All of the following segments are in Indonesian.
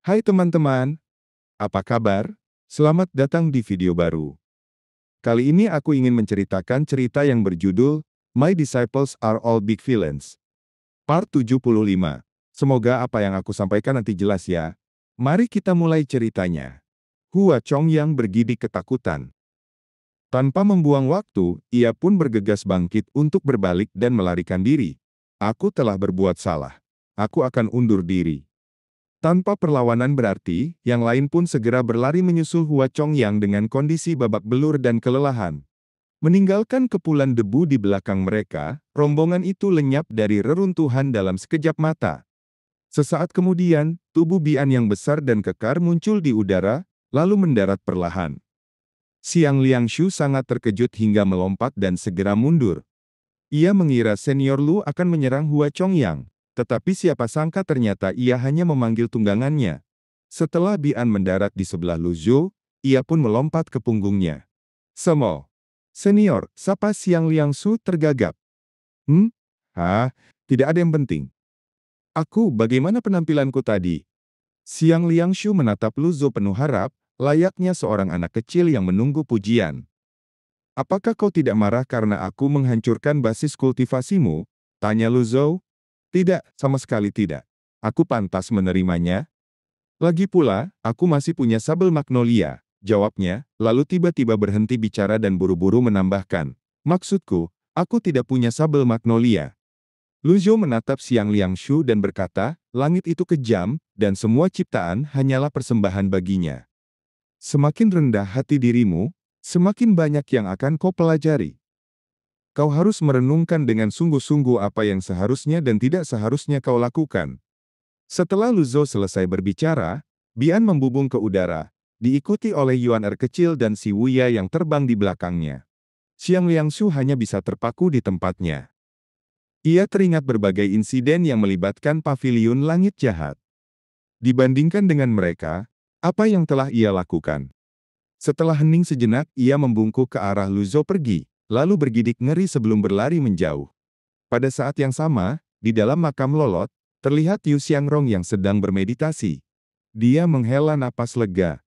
Hai teman-teman, apa kabar? Selamat datang di video baru. Kali ini aku ingin menceritakan cerita yang berjudul My Disciples Are All Big Villains. Part 75. Semoga apa yang aku sampaikan nanti jelas ya. Mari kita mulai ceritanya. Hua Chongyang bergidik ketakutan. Tanpa membuang waktu, ia pun bergegas bangkit untuk berbalik dan melarikan diri. Aku telah berbuat salah. Aku akan undur diri. Tanpa perlawanan berarti, yang lain pun segera berlari menyusul Hua Chongyang dengan kondisi babak belur dan kelelahan. Meninggalkan kepulan debu di belakang mereka, rombongan itu lenyap dari reruntuhan dalam sekejap mata. Sesaat kemudian, tubuh Bian yang besar dan kekar muncul di udara, lalu mendarat perlahan. Xiang Liangshu sangat terkejut hingga melompat dan segera mundur. Ia mengira senior Lu akan menyerang Hua Chongyang. Tetapi siapa sangka ternyata ia hanya memanggil tunggangannya. Setelah Bian mendarat di sebelah Lu Zhou, ia pun melompat ke punggungnya. Semo. Senior, sapa Xiang Liangshu tergagap. Tidak ada yang penting. Aku, bagaimana penampilanku tadi? Xiang Liangshu menatap Lu Zhou penuh harap, layaknya seorang anak kecil yang menunggu pujian. Apakah kau tidak marah karena aku menghancurkan basis kultivasimu? Tanya Lu Zhou. Tidak, sama sekali tidak. Aku pantas menerimanya. Lagi pula, aku masih punya sabel magnolia, jawabnya, lalu tiba-tiba berhenti bicara dan buru-buru menambahkan. Maksudku, aku tidak punya sabel magnolia. Lu Zhou menatap Xiang Liangshu dan berkata, langit itu kejam, dan semua ciptaan hanyalah persembahan baginya. Semakin rendah hati dirimu, semakin banyak yang akan kau pelajari. Kau harus merenungkan dengan sungguh-sungguh apa yang seharusnya dan tidak seharusnya kau lakukan. Setelah Lu Zhou selesai berbicara, Bian membubung ke udara, diikuti oleh Yuan Er kecil dan si Wuya yang terbang di belakangnya. Xiang Liangshu hanya bisa terpaku di tempatnya. Ia teringat berbagai insiden yang melibatkan paviliun langit jahat. Dibandingkan dengan mereka, apa yang telah ia lakukan? Setelah hening sejenak, ia membungkuk ke arah Lu Zhou pergi. Lalu bergidik ngeri sebelum berlari menjauh. Pada saat yang sama, di dalam makam Lolot, terlihat Yu Xiangrong yang sedang bermeditasi. Dia menghela napas lega.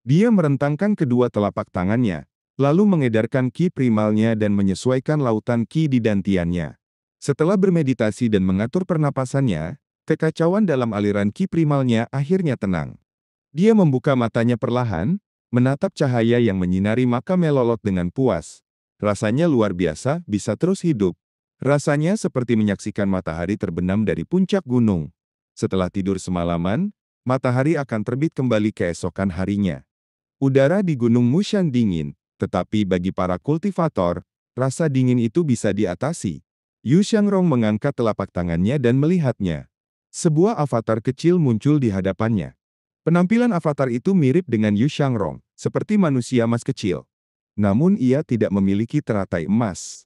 Dia merentangkan kedua telapak tangannya, lalu mengedarkan ki primalnya dan menyesuaikan lautan ki di dantiannya. Setelah bermeditasi dan mengatur pernapasannya, kekacauan dalam aliran ki primalnya akhirnya tenang. Dia membuka matanya perlahan, menatap cahaya yang menyinari makam Lolot dengan puas. Rasanya luar biasa, bisa terus hidup. Rasanya seperti menyaksikan matahari terbenam dari puncak gunung. Setelah tidur semalaman, matahari akan terbit kembali keesokan harinya. Udara di Gunung Mushan dingin, tetapi bagi para kultivator, rasa dingin itu bisa diatasi. Yu Xiangrong mengangkat telapak tangannya dan melihatnya. Sebuah avatar kecil muncul di hadapannya. Penampilan avatar itu mirip dengan Yu Xiangrong, seperti manusia emas kecil. Namun ia tidak memiliki teratai emas.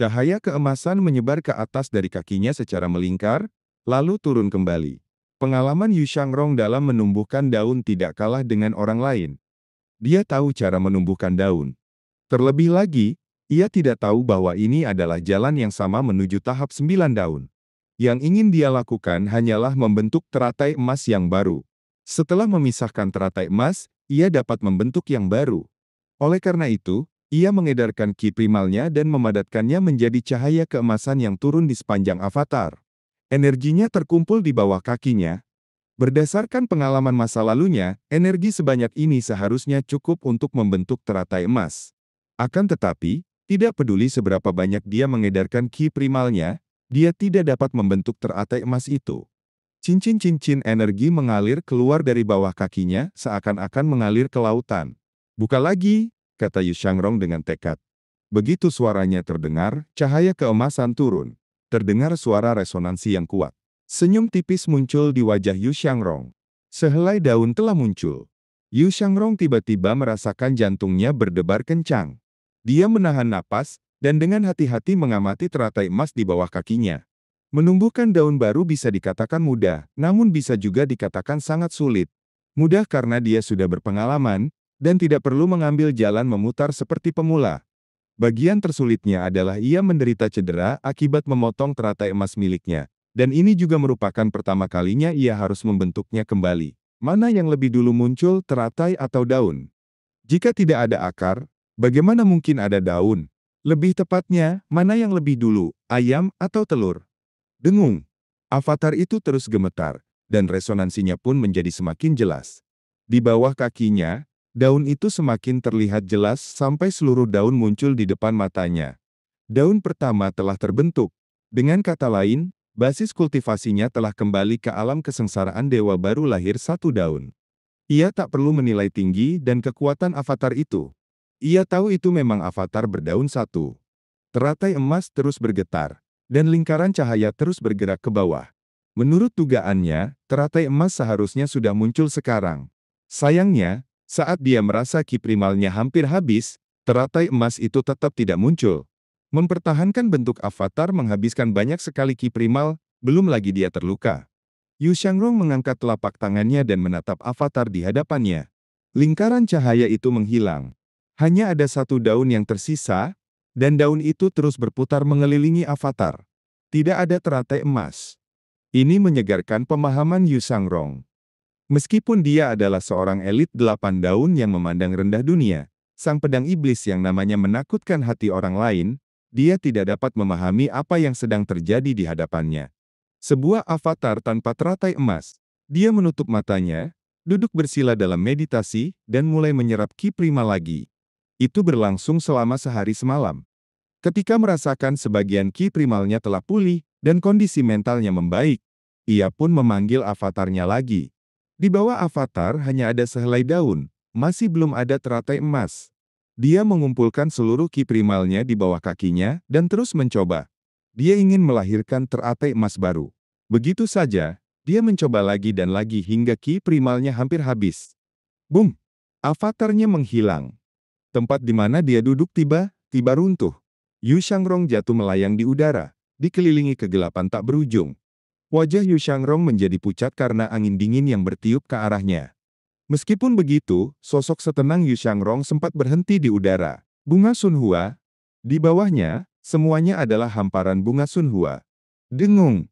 Cahaya keemasan menyebar ke atas dari kakinya secara melingkar, lalu turun kembali. Pengalaman Yu Xiangrong dalam menumbuhkan daun tidak kalah dengan orang lain. Dia tahu cara menumbuhkan daun. Terlebih lagi, ia tidak tahu bahwa ini adalah jalan yang sama menuju tahap 9 daun. Yang ingin dia lakukan hanyalah membentuk teratai emas yang baru. Setelah memisahkan teratai emas, ia dapat membentuk yang baru. Oleh karena itu, ia mengedarkan ki primalnya dan memadatkannya menjadi cahaya keemasan yang turun di sepanjang avatar. Energinya terkumpul di bawah kakinya. Berdasarkan pengalaman masa lalunya, energi sebanyak ini seharusnya cukup untuk membentuk teratai emas. Akan tetapi, tidak peduli seberapa banyak dia mengedarkan ki primalnya, dia tidak dapat membentuk teratai emas itu. Cincin-cincin energi mengalir keluar dari bawah kakinya seakan-akan mengalir ke lautan. Buka lagi, kata Yu Xiangrong dengan tekad. Begitu suaranya terdengar, cahaya keemasan turun. Terdengar suara resonansi yang kuat. Senyum tipis muncul di wajah Yu Xiangrong. Sehelai daun telah muncul. Yu Xiangrong tiba-tiba merasakan jantungnya berdebar kencang. Dia menahan napas, dan dengan hati-hati mengamati teratai emas di bawah kakinya. Menumbuhkan daun baru bisa dikatakan mudah, namun bisa juga dikatakan sangat sulit. Mudah karena dia sudah berpengalaman, dan tidak perlu mengambil jalan memutar seperti pemula. Bagian tersulitnya adalah ia menderita cedera akibat memotong teratai emas miliknya, dan ini juga merupakan pertama kalinya ia harus membentuknya kembali. Mana yang lebih dulu muncul, teratai atau daun? Jika tidak ada akar, bagaimana mungkin ada daun? Lebih tepatnya, mana yang lebih dulu, ayam atau telur? Dengung. Avatar itu terus gemetar, dan resonansinya pun menjadi semakin jelas. Di bawah kakinya, daun itu semakin terlihat jelas sampai seluruh daun muncul di depan matanya. Daun pertama telah terbentuk. Dengan kata lain, basis kultivasinya telah kembali ke alam kesengsaraan dewa baru lahir satu daun. Ia tak perlu menilai tinggi dan kekuatan avatar itu. Ia tahu itu memang avatar berdaun satu. Teratai emas terus bergetar, dan lingkaran cahaya terus bergerak ke bawah. Menurut dugaannya, teratai emas seharusnya sudah muncul sekarang. Sayangnya, saat dia merasa ki primalnya hampir habis, teratai emas itu tetap tidak muncul. Mempertahankan bentuk avatar menghabiskan banyak sekali ki primal, belum lagi dia terluka. Yu Xiangrong mengangkat telapak tangannya dan menatap avatar di hadapannya. Lingkaran cahaya itu menghilang. Hanya ada satu daun yang tersisa, dan daun itu terus berputar mengelilingi avatar. Tidak ada teratai emas. Ini menyegarkan pemahaman Yu Xiangrong. Meskipun dia adalah seorang elit 8 daun yang memandang rendah dunia, sang pedang iblis yang namanya menakutkan hati orang lain, dia tidak dapat memahami apa yang sedang terjadi di hadapannya. Sebuah avatar tanpa teratai emas. Dia menutup matanya, duduk bersila dalam meditasi, dan mulai menyerap ki prima lagi. Itu berlangsung selama sehari semalam. Ketika merasakan sebagian ki primalnya telah pulih, dan kondisi mentalnya membaik, ia pun memanggil avatarnya lagi. Di bawah avatar hanya ada sehelai daun, masih belum ada teratai emas. Dia mengumpulkan seluruh ki primalnya di bawah kakinya, dan terus mencoba. Dia ingin melahirkan teratai emas baru. Begitu saja, dia mencoba lagi dan lagi hingga ki primalnya hampir habis. Boom! Avatarnya menghilang. Tempat di mana dia duduk tiba-tiba runtuh. Yu Xiangrong jatuh melayang di udara, dikelilingi kegelapan tak berujung. Wajah Yu Xiangrong menjadi pucat karena angin dingin yang bertiup ke arahnya. Meskipun begitu, sosok setenang Yu Xiangrong sempat berhenti di udara. Bunga Sunhua. Di bawahnya, semuanya adalah hamparan bunga Sunhua. Dengung.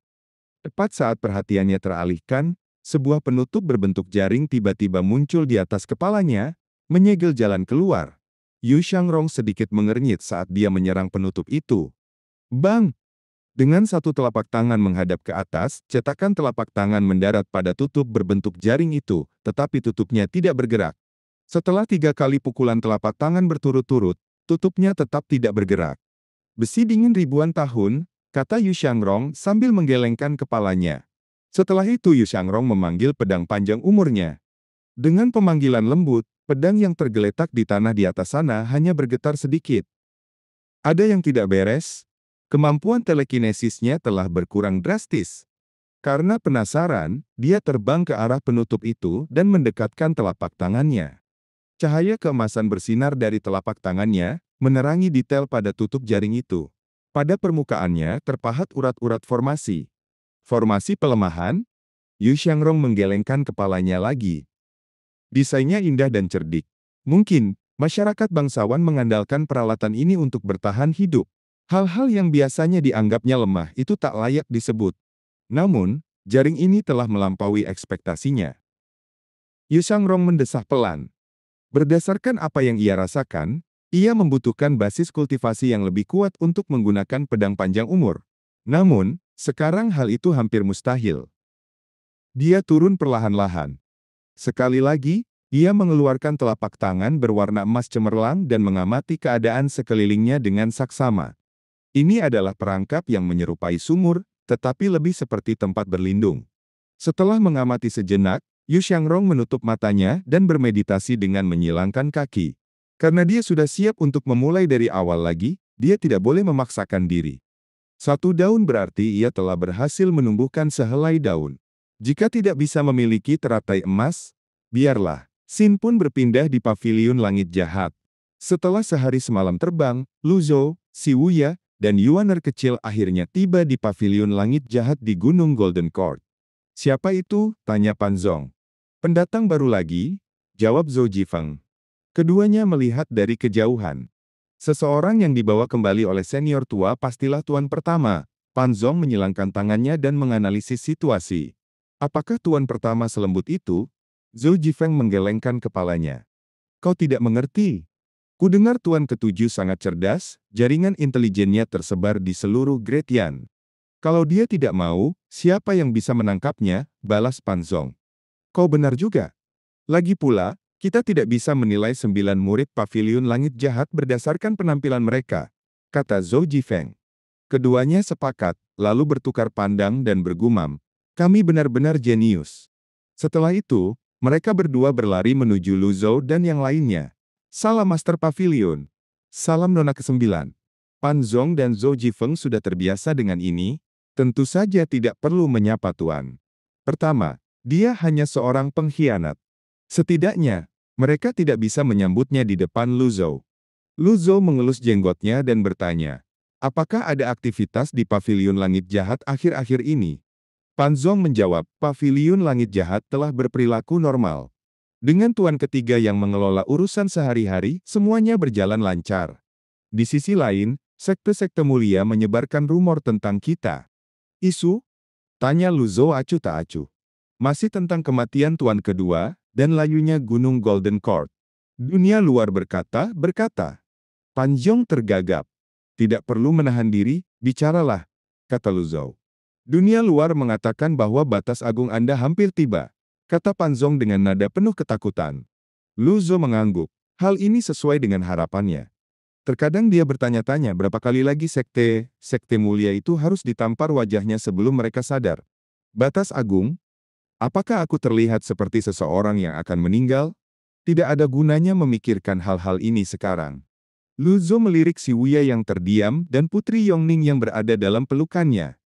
Tepat saat perhatiannya teralihkan, sebuah penutup berbentuk jaring tiba-tiba muncul di atas kepalanya, menyegel jalan keluar. Yu Xiangrong sedikit mengernyit saat dia menyerang penutup itu. Bang! Dengan satu telapak tangan menghadap ke atas, cetakan telapak tangan mendarat pada tutup berbentuk jaring itu, tetapi tutupnya tidak bergerak. Setelah 3 kali pukulan telapak tangan berturut-turut, tutupnya tetap tidak bergerak. Besi dingin ribuan tahun, kata Yu Xiangrong sambil menggelengkan kepalanya. Setelah itu Yu Xiangrong memanggil pedang panjang umurnya. Dengan pemanggilan lembut, pedang yang tergeletak di tanah di atas sana hanya bergetar sedikit. Ada yang tidak beres? Kemampuan telekinesisnya telah berkurang drastis. Karena penasaran, dia terbang ke arah penutup itu dan mendekatkan telapak tangannya. Cahaya keemasan bersinar dari telapak tangannya, menerangi detail pada tutup jaring itu. Pada permukaannya terpahat urat-urat formasi. Formasi pelemahan? Yu Xiangrong menggelengkan kepalanya lagi. Desainnya indah dan cerdik. Mungkin, masyarakat bangsawan mengandalkan peralatan ini untuk bertahan hidup. Hal-hal yang biasanya dianggapnya lemah itu tak layak disebut. Namun, jaring ini telah melampaui ekspektasinya. Yu Xiangrong mendesah pelan. Berdasarkan apa yang ia rasakan, ia membutuhkan basis kultivasi yang lebih kuat untuk menggunakan pedang panjang umur. Namun, sekarang hal itu hampir mustahil. Dia turun perlahan-lahan. Sekali lagi, ia mengeluarkan telapak tangan berwarna emas cemerlang dan mengamati keadaan sekelilingnya dengan saksama. Ini adalah perangkap yang menyerupai sumur, tetapi lebih seperti tempat berlindung. Setelah mengamati sejenak, Yu Xiangrong menutup matanya dan bermeditasi dengan menyilangkan kaki. Karena dia sudah siap untuk memulai dari awal lagi, dia tidak boleh memaksakan diri. 1 daun berarti ia telah berhasil menumbuhkan sehelai daun. Jika tidak bisa memiliki teratai emas, biarlah. Xin pun berpindah di paviliun langit jahat. Setelah sehari semalam terbang, Lu Zhou, Si Wuya, dan Yuaner kecil akhirnya tiba di paviliun langit jahat di Gunung Golden Court. Siapa itu? Tanya Pan Zong. Pendatang baru lagi, jawab Zhou Jifeng. Keduanya melihat dari kejauhan. Seseorang yang dibawa kembali oleh senior tua pastilah tuan pertama. Pan Zong menyilangkan tangannya dan menganalisis situasi. Apakah tuan pertama selembut itu? Zhou Jifeng menggelengkan kepalanya. Kau tidak mengerti. Kudengar Tuan Ketujuh sangat cerdas, jaringan intelijennya tersebar di seluruh Great Yan. Kalau dia tidak mau, siapa yang bisa menangkapnya, balas Pan Zong. Kau benar juga. Lagi pula, kita tidak bisa menilai 9 murid Paviliun Langit Jahat berdasarkan penampilan mereka, kata Zhou Jifeng. Keduanya sepakat, lalu bertukar pandang dan bergumam. Kami benar-benar jenius. Setelah itu, mereka berdua berlari menuju Lu Zhou dan yang lainnya. Salam Master Pavilion. Salam Nona ke-9. Pan Zong dan Zhou Jifeng sudah terbiasa dengan ini, tentu saja tidak perlu menyapa Tuan. Pertama, dia hanya seorang pengkhianat. Setidaknya, mereka tidak bisa menyambutnya di depan Lu Zhou. Lu Zhou mengelus jenggotnya dan bertanya, apakah ada aktivitas di Paviliun Langit Jahat akhir-akhir ini? Pan Zong menjawab, Paviliun Langit Jahat telah berperilaku normal. Dengan Tuan ketiga yang mengelola urusan sehari-hari, semuanya berjalan lancar. Di sisi lain, sekte-sekte mulia menyebarkan rumor tentang kita. Isu? Tanya Lu Zhou acuh tak acuh. Masih tentang kematian Tuan kedua, dan layunya Gunung Golden Court. Dunia luar berkata. Pan Zong tergagap. Tidak perlu menahan diri, bicaralah, kata Lu Zhou. Dunia luar mengatakan bahwa batas agung Anda hampir tiba, kata Pan Zong dengan nada penuh ketakutan. Lu Zhou mengangguk. Hal ini sesuai dengan harapannya. Terkadang dia bertanya-tanya berapa kali lagi sekte mulia itu harus ditampar wajahnya sebelum mereka sadar. Batas agung? Apakah aku terlihat seperti seseorang yang akan meninggal? Tidak ada gunanya memikirkan hal-hal ini sekarang. Lu Zhou melirik si Wuya yang terdiam dan Putri Yongning yang berada dalam pelukannya.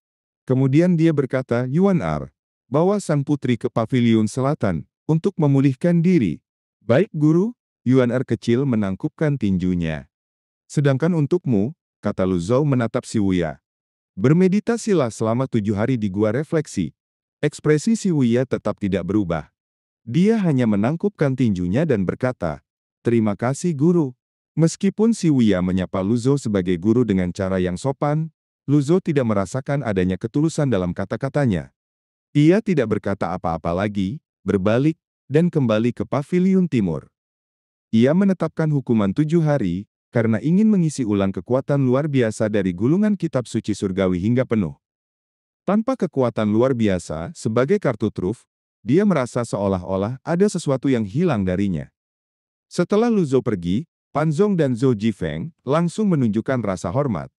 Kemudian dia berkata, Yuan Er, bawa sang putri ke Paviliun Selatan untuk memulihkan diri. Baik guru, Yuan Er kecil menangkupkan tinjunya. Sedangkan untukmu, kata Lu Zhou menatap si Wuya. Bermeditasilah selama 7 hari di gua refleksi. Ekspresi si Wuya tetap tidak berubah. Dia hanya menangkupkan tinjunya dan berkata, terima kasih guru. Meskipun si Wuya menyapa Lu Zhou sebagai guru dengan cara yang sopan, Lu Zhou tidak merasakan adanya ketulusan dalam kata-katanya. Ia tidak berkata apa-apa lagi, berbalik, dan kembali ke Paviliun Timur. Ia menetapkan hukuman 7 hari, karena ingin mengisi ulang kekuatan luar biasa dari gulungan kitab suci surgawi hingga penuh. Tanpa kekuatan luar biasa, sebagai kartu truf, dia merasa seolah-olah ada sesuatu yang hilang darinya. Setelah Lu Zhou pergi, Pan Zong dan Zhou Jifeng langsung menunjukkan rasa hormat.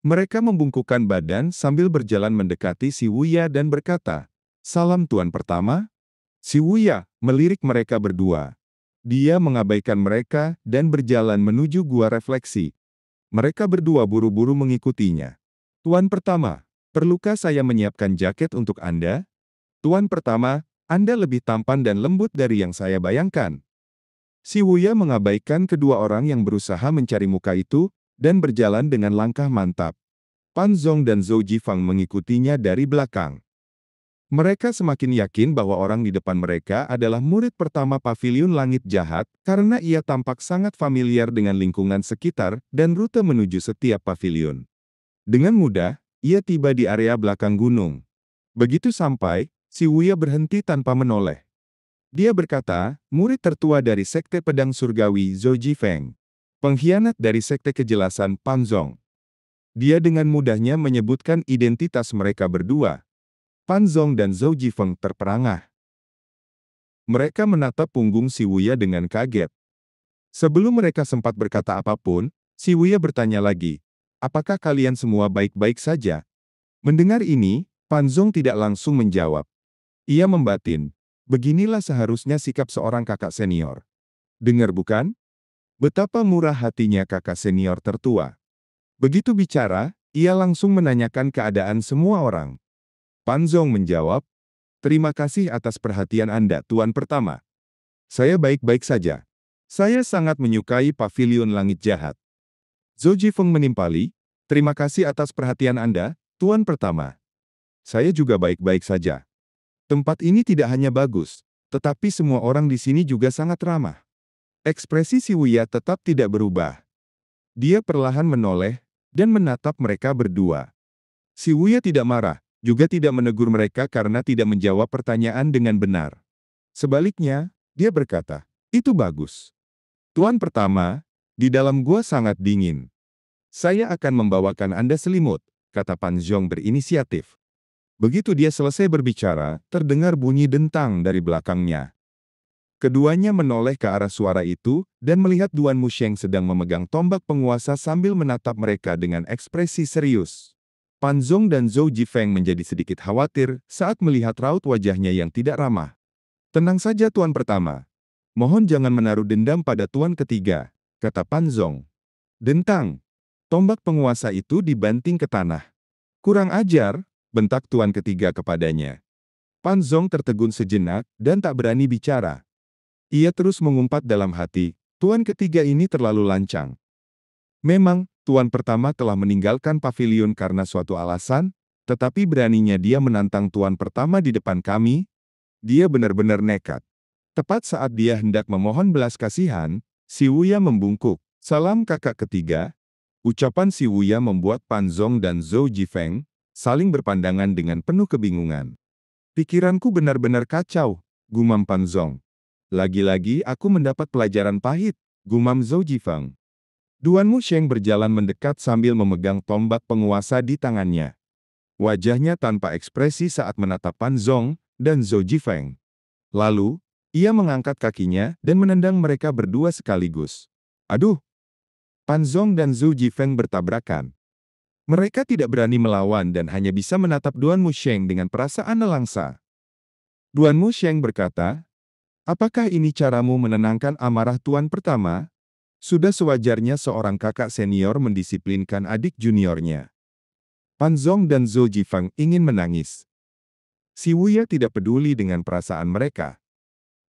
Mereka membungkukkan badan sambil berjalan mendekati si Wuya dan berkata, salam Tuan pertama. Si Wuya melirik mereka berdua. Dia mengabaikan mereka dan berjalan menuju gua refleksi. Mereka berdua buru-buru mengikutinya. Tuan pertama, perlukah saya menyiapkan jaket untuk Anda? Tuan pertama, Anda lebih tampan dan lembut dari yang saya bayangkan. Si Wuya mengabaikan kedua orang yang berusaha mencari muka itu, dan berjalan dengan langkah mantap. Pan Zong dan Zhou Jifeng mengikutinya dari belakang. Mereka semakin yakin bahwa orang di depan mereka adalah murid pertama Paviliun Langit Jahat, karena ia tampak sangat familiar dengan lingkungan sekitar dan rute menuju setiap paviliun. Dengan mudah, ia tiba di area belakang gunung. Begitu sampai, si Wuya berhenti tanpa menoleh. Dia berkata, murid tertua dari Sekte Pedang Surgawi Zhou Jifeng. Pengkhianat dari Sekte Kejelasan Pan Zong. Dia dengan mudahnya menyebutkan identitas mereka berdua. Pan Zong dan Zhou Jifeng terperangah. Mereka menatap punggung si Wuya dengan kaget. Sebelum mereka sempat berkata apapun, si Wuya bertanya lagi, apakah kalian semua baik-baik saja? Mendengar ini, Pan Zong tidak langsung menjawab. Ia membatin. Beginilah seharusnya sikap seorang kakak senior. Dengar bukan? Betapa murah hatinya kakak senior tertua. Begitu bicara, ia langsung menanyakan keadaan semua orang. Pan Zong menjawab, terima kasih atas perhatian Anda, Tuan pertama. Saya baik-baik saja. Saya sangat menyukai Paviliun Langit Jahat. Zhou Jifeng menimpali, terima kasih atas perhatian Anda, Tuan pertama. Saya juga baik-baik saja. Tempat ini tidak hanya bagus, tetapi semua orang di sini juga sangat ramah. Ekspresi si Wuya tetap tidak berubah. Dia perlahan menoleh dan menatap mereka berdua. Si Wuya tidak marah, juga tidak menegur mereka karena tidak menjawab pertanyaan dengan benar. Sebaliknya, dia berkata, "Itu bagus. Tuan pertama, di dalam gua sangat dingin. Saya akan membawakan Anda selimut," kata Pan Zhong berinisiatif. Begitu dia selesai berbicara, terdengar bunyi dentang dari belakangnya. Keduanya menoleh ke arah suara itu dan melihat Duan Musheng sedang memegang tombak penguasa sambil menatap mereka dengan ekspresi serius. Pan Zhong dan Zhou Jifeng menjadi sedikit khawatir saat melihat raut wajahnya yang tidak ramah. "Tenang saja Tuan pertama. Mohon jangan menaruh dendam pada Tuan ketiga," kata Pan Zhong. "Dentang." Tombak penguasa itu dibanting ke tanah. "Kurang ajar," bentak Tuan ketiga kepadanya. Pan Zhong tertegun sejenak dan tak berani bicara. Ia terus mengumpat dalam hati, Tuan ketiga ini terlalu lancang. Memang, Tuan pertama telah meninggalkan pavilion karena suatu alasan, tetapi beraninya dia menantang Tuan pertama di depan kami. Dia benar-benar nekat. Tepat saat dia hendak memohon belas kasihan, si Wuya membungkuk. "Salam kakak ketiga." Ucapan si Wuya membuat Pan Zhong dan Zhou Jifeng saling berpandangan dengan penuh kebingungan. "Pikiranku benar-benar kacau," gumam Pan Zhong. "Lagi-lagi aku mendapat pelajaran pahit," gumam Zhou Jifeng. Duan Musheng berjalan mendekat sambil memegang tombak penguasa di tangannya. Wajahnya tanpa ekspresi saat menatap Pan Zhong dan Zhou Jifeng. Lalu, ia mengangkat kakinya dan menendang mereka berdua sekaligus. Aduh! Pan Zhong dan Zhou Jifeng bertabrakan. Mereka tidak berani melawan dan hanya bisa menatap Duan Musheng dengan perasaan nelangsa. Duan Musheng berkata, "Apakah ini caramu menenangkan amarah Tuan pertama? Sudah sewajarnya seorang kakak senior mendisiplinkan adik juniornya." Pan Zhong dan Zhou Jifeng ingin menangis. Si Wuya tidak peduli dengan perasaan mereka.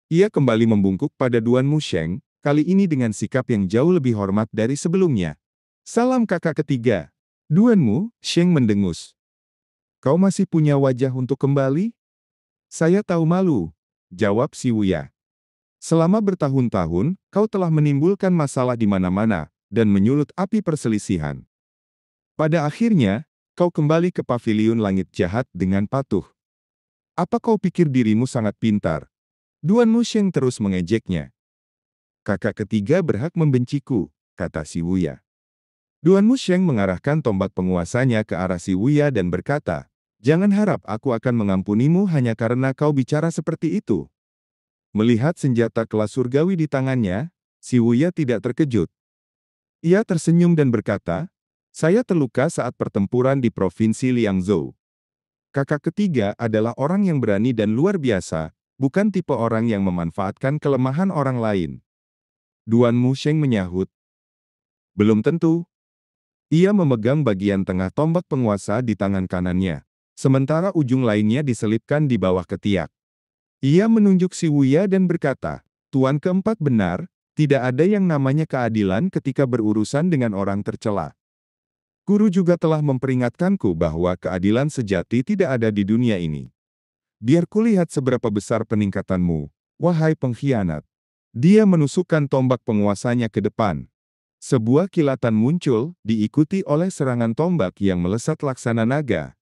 Ia kembali membungkuk pada Duan Musheng, kali ini dengan sikap yang jauh lebih hormat dari sebelumnya. "Salam kakak ketiga." Duan Musheng mendengus. "Kau masih punya wajah untuk kembali?" "Saya tahu malu," jawab si Wuya. "Selama bertahun-tahun, kau telah menimbulkan masalah di mana-mana dan menyulut api perselisihan. Pada akhirnya, kau kembali ke pavilion langit jahat dengan patuh. Apa kau pikir dirimu sangat pintar?" Duan Musheng terus mengejeknya. "Kakak ketiga berhak membenciku," kata si Wuya. Duan Musheng mengarahkan tombak penguasanya ke arah si Wuya dan berkata, "Jangan harap aku akan mengampunimu hanya karena kau bicara seperti itu." Melihat senjata kelas surgawi di tangannya, si Wuya tidak terkejut. Ia tersenyum dan berkata, "Saya terluka saat pertempuran di Provinsi Liangzhou. Kakak ketiga adalah orang yang berani dan luar biasa, bukan tipe orang yang memanfaatkan kelemahan orang lain." Duan Musheng menyahut, "Belum tentu." Ia memegang bagian tengah tombak penguasa di tangan kanannya, sementara ujung lainnya diselipkan di bawah ketiak. Ia menunjuk si Wuya dan berkata, "Tuan keempat benar, tidak ada yang namanya keadilan ketika berurusan dengan orang tercela. Guru juga telah memperingatkanku bahwa keadilan sejati tidak ada di dunia ini. Biar kulihat seberapa besar peningkatanmu, wahai pengkhianat." Dia menusukkan tombak penguasanya ke depan. Sebuah kilatan muncul, diikuti oleh serangan tombak yang melesat laksana naga.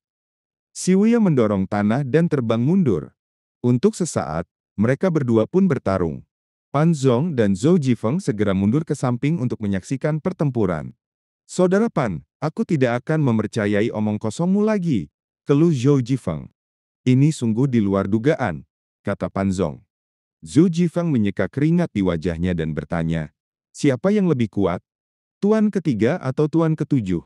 Si Wuya mendorong tanah dan terbang mundur. Untuk sesaat, mereka berdua pun bertarung. Pan Zhong dan Zhou Jifeng segera mundur ke samping untuk menyaksikan pertempuran. "Saudara Pan, aku tidak akan mempercayai omong kosongmu lagi," keluh Zhou Jifeng. "Ini sungguh di luar dugaan," kata Pan Zhong. Zhou Jifeng menyeka keringat di wajahnya dan bertanya, "Siapa yang lebih kuat? Tuan ketiga atau tuan ketujuh?"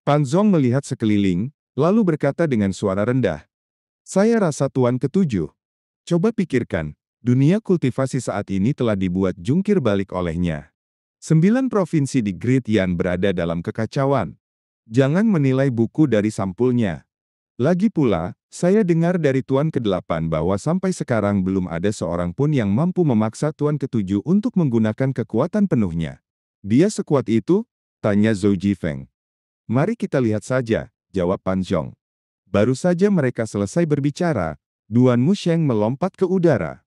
Pan Zhong melihat sekeliling, lalu berkata dengan suara rendah, "Saya rasa tuan ketujuh. Coba pikirkan, dunia kultivasi saat ini telah dibuat jungkir balik olehnya. 9 provinsi di Great Yan berada dalam kekacauan. Jangan menilai buku dari sampulnya. Lagi pula, saya dengar dari tuan ke-8 bahwa sampai sekarang belum ada seorang pun yang mampu memaksa tuan ketujuh untuk menggunakan kekuatan penuhnya." "Dia sekuat itu?" tanya Zhou Jifeng. "Mari kita lihat saja," jawab Pan Zhong. Baru saja mereka selesai berbicara, Duan Musheng melompat ke udara.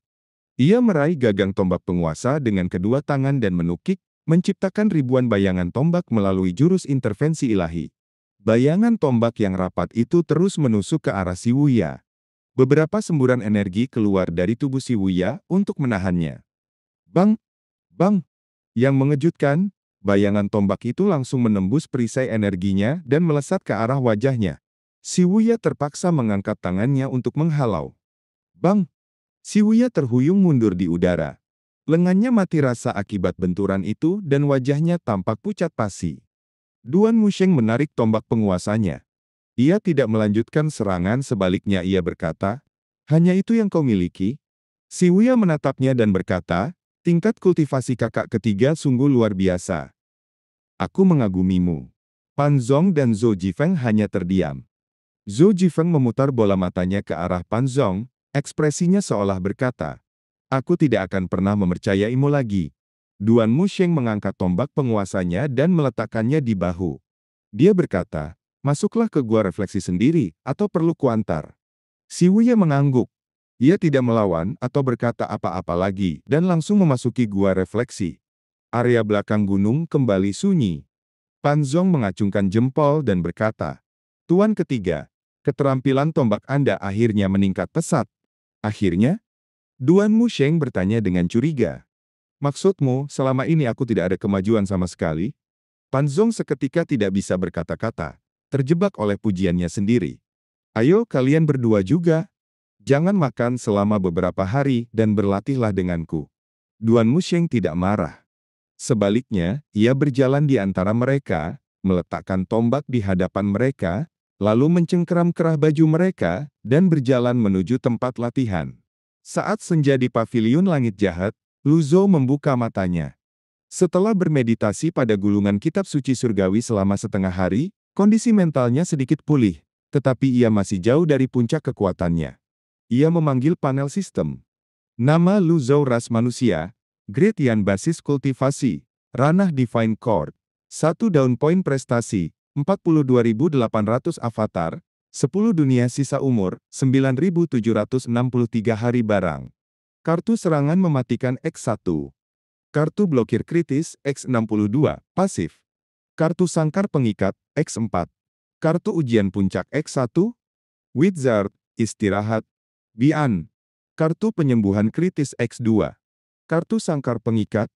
Ia meraih gagang tombak penguasa dengan kedua tangan dan menukik, menciptakan ribuan bayangan tombak melalui jurus intervensi ilahi. Bayangan tombak yang rapat itu terus menusuk ke arah si Wuya. Beberapa semburan energi keluar dari tubuh si Wuya untuk menahannya. Bang! Bang! Yang mengejutkan, bayangan tombak itu langsung menembus perisai energinya dan melesat ke arah wajahnya. Si Wuya terpaksa mengangkat tangannya untuk menghalau. Bang! Si Wuya terhuyung mundur di udara. Lengannya mati rasa akibat benturan itu dan wajahnya tampak pucat pasi. Duan Musheng menarik tombak penguasanya. Ia tidak melanjutkan serangan, sebaliknya ia berkata, "Hanya itu yang kau miliki?" Si Wuya menatapnya dan berkata, "Tingkat kultivasi kakak ketiga sungguh luar biasa. Aku mengagumimu." Pan Zong dan Zhou Jifeng hanya terdiam. Zhou Jifeng memutar bola matanya ke arah Pan Zong, ekspresinya seolah berkata, "Aku tidak akan pernah mempercayaimu lagi." Duan Musheng mengangkat tombak penguasanya dan meletakkannya di bahu. Dia berkata, "Masuklah ke gua refleksi sendiri, atau perlu kuantar?" Si Wuya mengangguk. Ia tidak melawan atau berkata apa-apa lagi dan langsung memasuki gua refleksi. Area belakang gunung kembali sunyi. Pan Zong mengacungkan jempol dan berkata, "Tuan ketiga, keterampilan tombak Anda akhirnya meningkat pesat." Akhirnya? Duan Musheng bertanya dengan curiga. "Maksudmu, selama ini aku tidak ada kemajuan sama sekali?" Pan Zong seketika tidak bisa berkata-kata, terjebak oleh pujiannya sendiri. "Ayo kalian berdua juga. Jangan makan selama beberapa hari dan berlatihlah denganku." Duan Musheng tidak marah. Sebaliknya, ia berjalan di antara mereka, meletakkan tombak di hadapan mereka, lalu mencengkeram kerah baju mereka, dan berjalan menuju tempat latihan. Saat senja di paviliun langit jahat, Lu Zhou membuka matanya. Setelah bermeditasi pada gulungan kitab suci surgawi selama setengah hari, kondisi mentalnya sedikit pulih, tetapi ia masih jauh dari puncak kekuatannya. Ia memanggil panel sistem. Nama Lu Zhou ras manusia, Great Yan basis kultivasi, ranah Divine Chord, 1 daun poin prestasi, 42.800 avatar, 10 dunia sisa umur, 9.763 hari barang. Kartu serangan mematikan X1. Kartu blokir kritis X62, pasif. Kartu sangkar pengikat X4. Kartu ujian puncak X1. Wizard, istirahat. Bian. Kartu penyembuhan kritis X2. Kartu sangkar pengikat,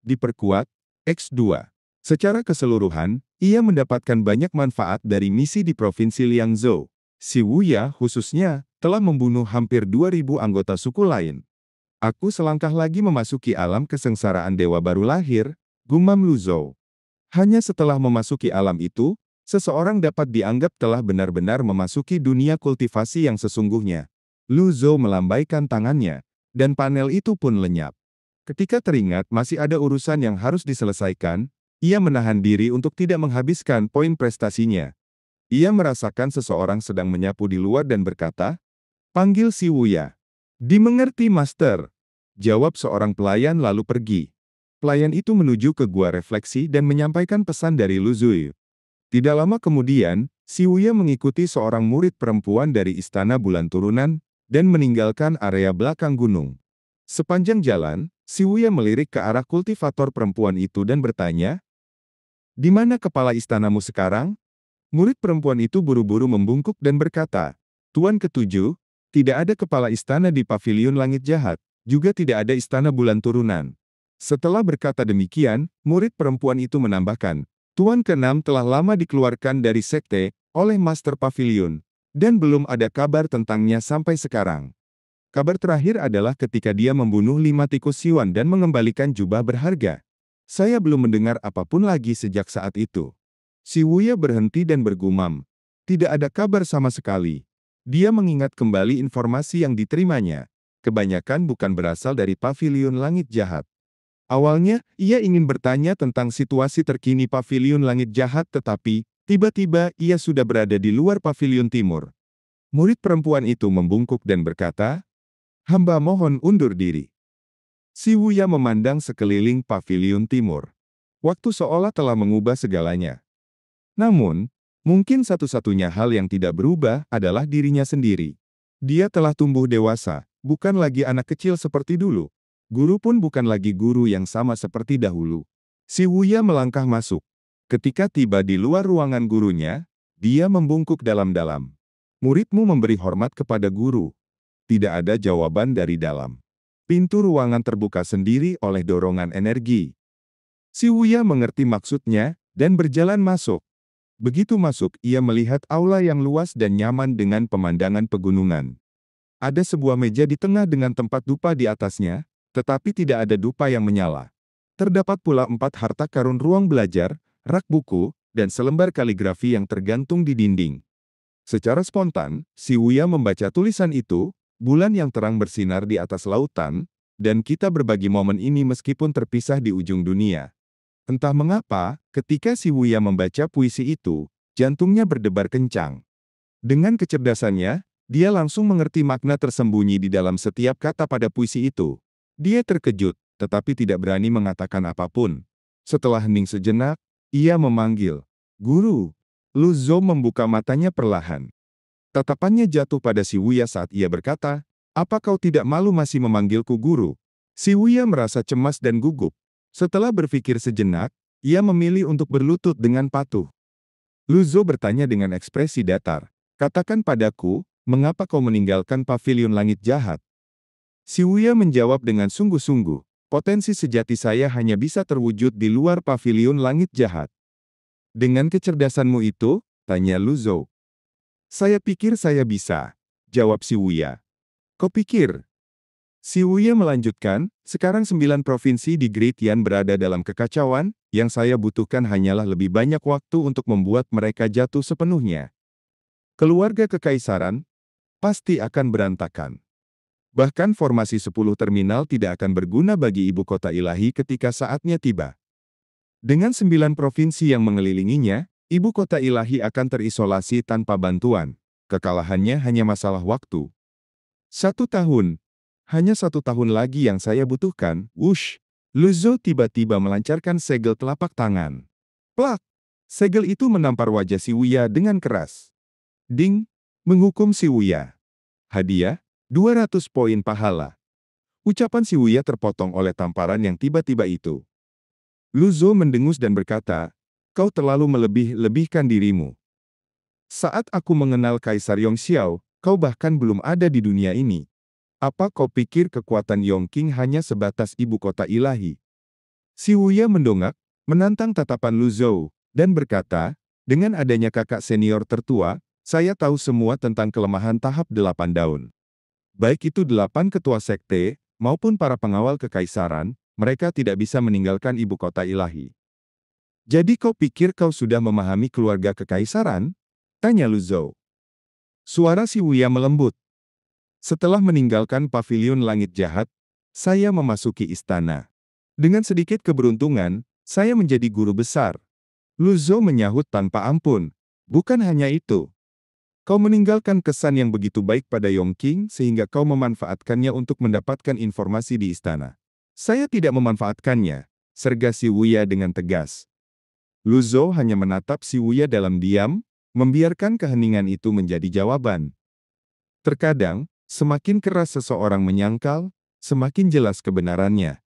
diperkuat, X2. Secara keseluruhan, ia mendapatkan banyak manfaat dari misi di Provinsi Liangzhou. Si Wuya, khususnya, telah membunuh hampir 2.000 anggota suku lain. "Aku selangkah lagi memasuki alam kesengsaraan dewa baru lahir," gumam Lu Zhou. Hanya setelah memasuki alam itu, seseorang dapat dianggap telah benar-benar memasuki dunia kultivasi yang sesungguhnya. Lu Zhou melambaikan tangannya, dan panel itu pun lenyap. Ketika teringat masih ada urusan yang harus diselesaikan, ia menahan diri untuk tidak menghabiskan poin prestasinya. Ia merasakan seseorang sedang menyapu di luar dan berkata, "Panggil si Wuya." "Dimengerti, Master," jawab seorang pelayan lalu pergi. Pelayan itu menuju ke gua refleksi dan menyampaikan pesan dari Lu Zui. Tidak lama kemudian, si Wuya mengikuti seorang murid perempuan dari Istana Bulan Turunan dan meninggalkan area belakang gunung. Sepanjang jalan, si Wuya melirik ke arah kultivator perempuan itu dan bertanya, "Di mana kepala istanamu sekarang?" Murid perempuan itu buru-buru membungkuk dan berkata, "Tuan ketujuh, tidak ada kepala istana di paviliun langit jahat, juga tidak ada istana bulan turunan." Setelah berkata demikian, murid perempuan itu menambahkan, "Tuan keenam telah lama dikeluarkan dari sekte oleh Master Pavilion, dan belum ada kabar tentangnya sampai sekarang. Kabar terakhir adalah ketika dia membunuh 5 tikus Yuan dan mengembalikan jubah berharga. Saya belum mendengar apapun lagi sejak saat itu." Si Wuya berhenti dan bergumam. Tidak ada kabar sama sekali. Dia mengingat kembali informasi yang diterimanya. Kebanyakan bukan berasal dari paviliun langit jahat. Awalnya, ia ingin bertanya tentang situasi terkini paviliun langit jahat, tetapi tiba-tiba ia sudah berada di luar paviliun timur. Murid perempuan itu membungkuk dan berkata, "Hamba mohon undur diri." Si Wuya memandang sekeliling paviliun timur. Waktu seolah telah mengubah segalanya. Namun, mungkin satu-satunya hal yang tidak berubah adalah dirinya sendiri. Dia telah tumbuh dewasa, bukan lagi anak kecil seperti dulu. Guru pun bukan lagi guru yang sama seperti dahulu. Si Wuya melangkah masuk. Ketika tiba di luar ruangan gurunya, dia membungkuk dalam-dalam. "Muridmu memberi hormat kepada guru," Tidak ada jawaban dari dalam. Pintu ruangan terbuka sendiri oleh dorongan energi. Si Wuya mengerti maksudnya dan berjalan masuk. Begitu masuk, ia melihat aula yang luas dan nyaman dengan pemandangan pegunungan. Ada sebuah meja di tengah dengan tempat dupa di atasnya, tetapi tidak ada dupa yang menyala. Terdapat pula 4 harta karun ruang belajar, rak buku, dan selembar kaligrafi yang tergantung di dinding. Secara spontan, si Wuya membaca tulisan itu, bulan yang terang bersinar di atas lautan, dan kita berbagi momen ini meskipun terpisah di ujung dunia. Entah mengapa, ketika si Wuya membaca puisi itu, jantungnya berdebar kencang. Dengan kecerdasannya, dia langsung mengerti makna tersembunyi di dalam setiap kata pada puisi itu. Dia terkejut, tetapi tidak berani mengatakan apapun. Setelah hening sejenak, ia memanggil, "Guru." Lu Zhou membuka matanya perlahan. Tatapannya jatuh pada si Wuya saat ia berkata, "Apa kau tidak malu masih memanggilku guru?" Si Wuya merasa cemas dan gugup. Setelah berpikir sejenak, ia memilih untuk berlutut dengan patuh. Lu Zhou bertanya dengan ekspresi datar, "Katakan padaku, mengapa kau meninggalkan pavilion langit jahat?" Si Wuya menjawab dengan sungguh-sungguh, "Potensi sejati saya hanya bisa terwujud di luar pavilion langit jahat." "Dengan kecerdasanmu itu?" tanya Lu Zhou. "Saya pikir saya bisa," jawab si Wuya. "Kau pikir?" Si Wuya melanjutkan, "Sekarang 9 provinsi di Great Yan berada dalam kekacauan, yang saya butuhkan hanyalah lebih banyak waktu untuk membuat mereka jatuh sepenuhnya. Keluarga kekaisaran pasti akan berantakan. Bahkan formasi 10 terminal tidak akan berguna bagi ibu kota ilahi ketika saatnya tiba. Dengan 9 provinsi yang mengelilinginya, ibu kota ilahi akan terisolasi tanpa bantuan. Kekalahannya hanya masalah waktu. 1 tahun. Hanya 1 tahun lagi yang saya butuhkan." Wush! Lu Zhou tiba-tiba melancarkan segel telapak tangan. Plak! Segel itu menampar wajah si Wuya dengan keras. Ding! Menghukum si Wuya. Hadiah, 200 poin pahala. Ucapan si Wuya terpotong oleh tamparan yang tiba-tiba itu. Lu Zhou mendengus dan berkata, "Kau terlalu melebih-lebihkan dirimu. Saat aku mengenal Kaisar Yongxiao, kau bahkan belum ada di dunia ini. Apa kau pikir kekuatan Yongqing hanya sebatas ibu kota ilahi?" Si Wuya mendongak, menantang tatapan Lu Zhou, dan berkata, "Dengan adanya kakak senior tertua, saya tahu semua tentang kelemahan tahap 8 daun. Baik itu 8 ketua sekte, maupun para pengawal kekaisaran, mereka tidak bisa meninggalkan ibu kota ilahi." "Jadi kau pikir kau sudah memahami keluarga kekaisaran?" tanya Lu Zhou. Suara si Wuya melembut. "Setelah meninggalkan pavilion langit jahat, saya memasuki istana. Dengan sedikit keberuntungan, saya menjadi guru besar." Lu Zhou menyahut tanpa ampun, "Bukan hanya itu. Kau meninggalkan kesan yang begitu baik pada Yongqing sehingga kau memanfaatkannya untuk mendapatkan informasi di istana." "Saya tidak memanfaatkannya," serga si Wuya dengan tegas. Lu Zhou hanya menatap si Wuya dalam diam, membiarkan keheningan itu menjadi jawaban. Terkadang, semakin keras seseorang menyangkal, semakin jelas kebenarannya.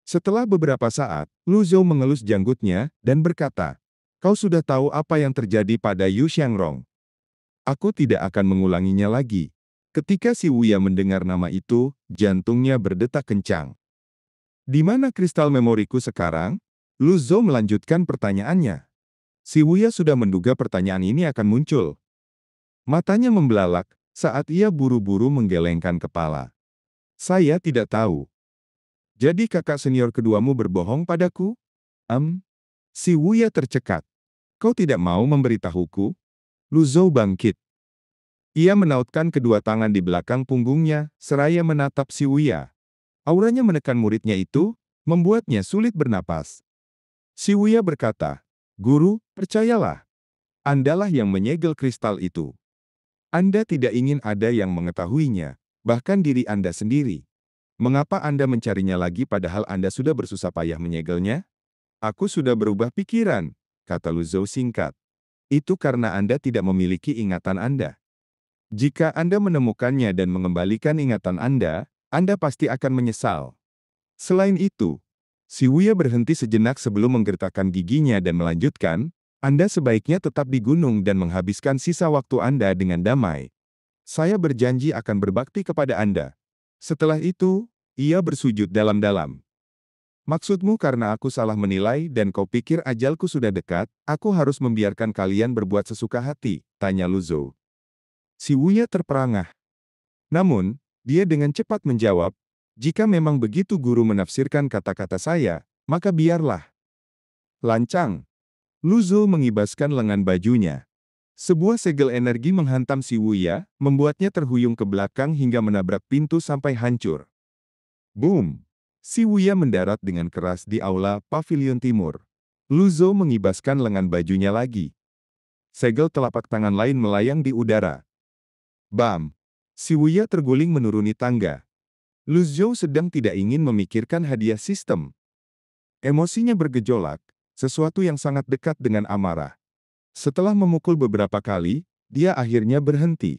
Setelah beberapa saat, Lu Zhou mengelus janggutnya dan berkata, "Kau sudah tahu apa yang terjadi pada Yu Xiangrong. Aku tidak akan mengulanginya lagi." Ketika si Wuya mendengar nama itu, jantungnya berdetak kencang. "Di mana kristal memoriku sekarang?" Lu Zhou melanjutkan pertanyaannya. Si Wuya sudah menduga pertanyaan ini akan muncul. Matanya membelalak saat ia buru-buru menggelengkan kepala. "Saya tidak tahu." "Jadi kakak senior keduamu berbohong padaku?" Si Wuya tercekat. "Kau tidak mau memberitahuku?" Lu Zhou bangkit. Ia menautkan kedua tangan di belakang punggungnya, seraya menatap si Wuya. Auranya menekan muridnya itu, membuatnya sulit bernapas. Si Wuya berkata, "Guru, percayalah. Andalah yang menyegel kristal itu. Anda tidak ingin ada yang mengetahuinya, bahkan diri Anda sendiri. Mengapa Anda mencarinya lagi padahal Anda sudah bersusah payah menyegelnya?" "Aku sudah berubah pikiran," kata Lu Zhou singkat. "Itu karena Anda tidak memiliki ingatan Anda. Jika Anda menemukannya dan mengembalikan ingatan Anda pasti akan menyesal." Selain itu, si Wuya berhenti sejenak sebelum menggertakkan giginya dan melanjutkan, "Anda sebaiknya tetap di gunung dan menghabiskan sisa waktu Anda dengan damai. Saya berjanji akan berbakti kepada Anda. Setelah itu, ia bersujud dalam-dalam. Maksudmu karena aku salah menilai dan kau pikir ajalku sudah dekat, aku harus membiarkan kalian berbuat sesuka hati, tanya Lu Zhou. Si Wuya terperangah. Namun, dia dengan cepat menjawab, jika memang begitu guru menafsirkan kata-kata saya, maka biarlah. Lancang. Lu Zhou mengibaskan lengan bajunya. Sebuah segel energi menghantam si Wuya, membuatnya terhuyung ke belakang hingga menabrak pintu sampai hancur. Boom! Si Wuya mendarat dengan keras di aula pavilion timur. Lu Zhou mengibaskan lengan bajunya lagi. Segel telapak tangan lain melayang di udara. Bam! Si Wuya terguling menuruni tangga. Lu Zhou sedang tidak ingin memikirkan hadiah sistem. Emosinya bergejolak, sesuatu yang sangat dekat dengan amarah. Setelah memukul beberapa kali, dia akhirnya berhenti.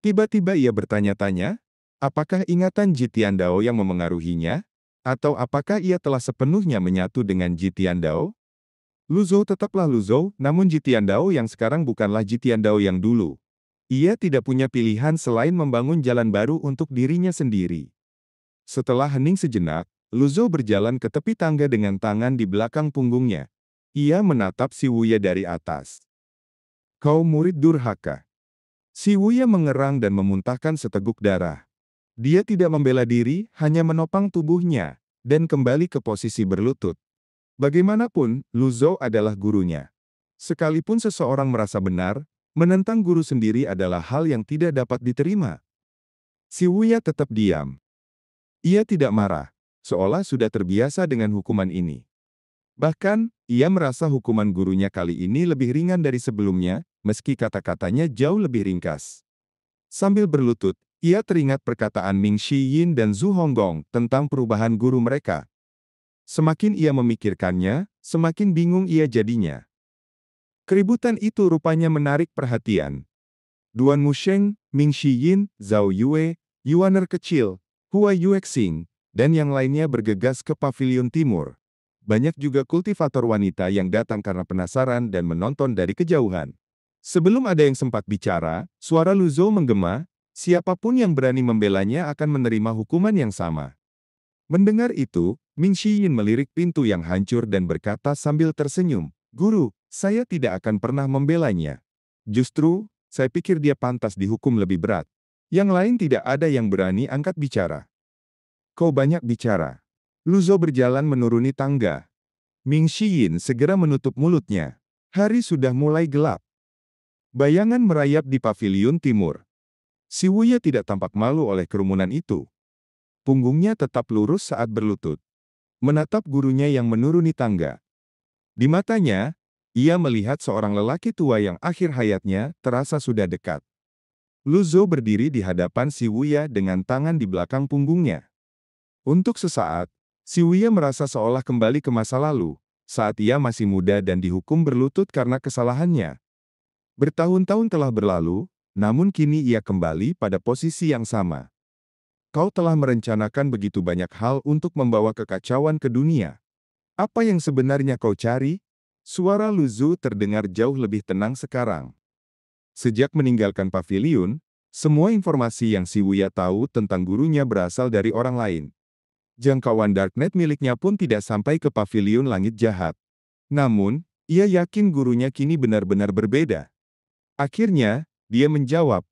Tiba-tiba ia bertanya-tanya, apakah ingatan Jitian Dao yang memengaruhinya? Atau apakah ia telah sepenuhnya menyatu dengan Jitian Dao? Lu Zhou tetaplah Lu Zhou, namun Jitian Dao yang sekarang bukanlah Jitian Dao yang dulu. Ia tidak punya pilihan selain membangun jalan baru untuk dirinya sendiri. Setelah hening sejenak, Lu Zhou berjalan ke tepi tangga dengan tangan di belakang punggungnya. Ia menatap si Wuya dari atas. Kau murid durhaka. Si Wuya mengerang dan memuntahkan seteguk darah. Dia tidak membela diri, hanya menopang tubuhnya, dan kembali ke posisi berlutut. Bagaimanapun, Lu Zhou adalah gurunya. Sekalipun seseorang merasa benar, menentang guru sendiri adalah hal yang tidak dapat diterima. Si Wuya tetap diam. Ia tidak marah, seolah sudah terbiasa dengan hukuman ini. Bahkan, ia merasa hukuman gurunya kali ini lebih ringan dari sebelumnya, meski kata-katanya jauh lebih ringkas. Sambil berlutut, ia teringat perkataan Ming Shi Yin dan Zhu Honggong tentang perubahan guru mereka. Semakin ia memikirkannya, semakin bingung ia jadinya. Keributan itu rupanya menarik perhatian. Duan Musheng, Ming Shi Yin, Zhao Yue, Yuaner kecil, Hua Yuexing, dan yang lainnya bergegas ke pavilion timur. Banyak juga kultivator wanita yang datang karena penasaran dan menonton dari kejauhan. Sebelum ada yang sempat bicara, suara Lu Zhou menggema, siapapun yang berani membelanya akan menerima hukuman yang sama. Mendengar itu, Ming Shi Yin melirik pintu yang hancur dan berkata sambil tersenyum, "Guru, saya tidak akan pernah membelanya. Justru, saya pikir dia pantas dihukum lebih berat." Yang lain tidak ada yang berani angkat bicara. Kau banyak bicara. Lu Zhou berjalan menuruni tangga. Ming Shi Yin segera menutup mulutnya. Hari sudah mulai gelap. Bayangan merayap di pavilion timur. Si Wuya tidak tampak malu oleh kerumunan itu. Punggungnya tetap lurus saat berlutut. Menatap gurunya yang menuruni tangga. Di matanya, ia melihat seorang lelaki tua yang akhir hayatnya terasa sudah dekat. Lu Zhou berdiri di hadapan si Wuya dengan tangan di belakang punggungnya. Untuk sesaat, si Wuya merasa seolah kembali ke masa lalu, saat ia masih muda dan dihukum berlutut karena kesalahannya. Bertahun-tahun telah berlalu, namun kini ia kembali pada posisi yang sama. Kau telah merencanakan begitu banyak hal untuk membawa kekacauan ke dunia. Apa yang sebenarnya kau cari? Suara Lu Zhou terdengar jauh lebih tenang sekarang. Sejak meninggalkan pavilion, semua informasi yang si Wuya tahu tentang gurunya berasal dari orang lain. Jangkauan Darknet miliknya pun tidak sampai ke pavilion langit jahat. Namun, ia yakin gurunya kini benar-benar berbeda. Akhirnya, dia menjawab,